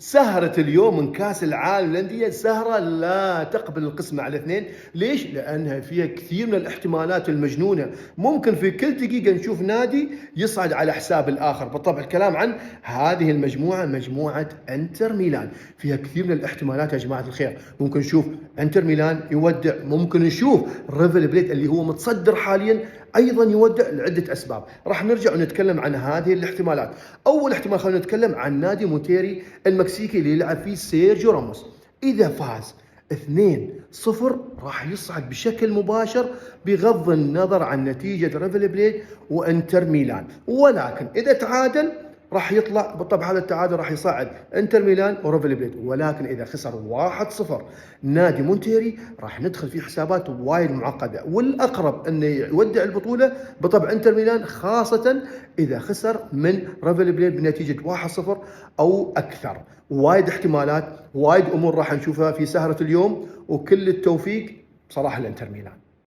سهرة اليوم من كاس العالم للأندية سهرة لا تقبل القسمة على اثنين. ليش؟ لأنها فيها كثير من الاحتمالات المجنونة. ممكن في كل دقيقة نشوف نادي يصعد على حساب الآخر. بالطبع الكلام عن هذه المجموعة، مجموعة انتر ميلان، فيها كثير من الاحتمالات يا جماعة الخير. ممكن نشوف انتر ميلان يودع، ممكن نشوف ريفر بليت اللي هو متصدر حاليا ايضا يودع لعده اسباب. راح نرجع ونتكلم عن هذه الاحتمالات. اول احتمال خلينا نتكلم عن نادي مونتيري المكسيكي اللي يلعب فيه سيرجيو راموس. اذا فاز 2-0 راح يصعد بشكل مباشر بغض النظر عن نتيجه ريفر بليت وانتر ميلان. ولكن اذا تعادل راح يطلع. بالطبع هذا التعادل راح يصعد انتر ميلان وريفر بليت. ولكن اذا خسر 1-0 نادي مونتيري راح ندخل في حسابات وايد معقده، والاقرب انه يودع البطوله بطبع انتر ميلان، خاصه اذا خسر من ريفر بليت بنتيجه 1-0 او اكثر. وايد احتمالات، وايد امور راح نشوفها في سهره اليوم، وكل التوفيق بصراحه لانتر ميلان.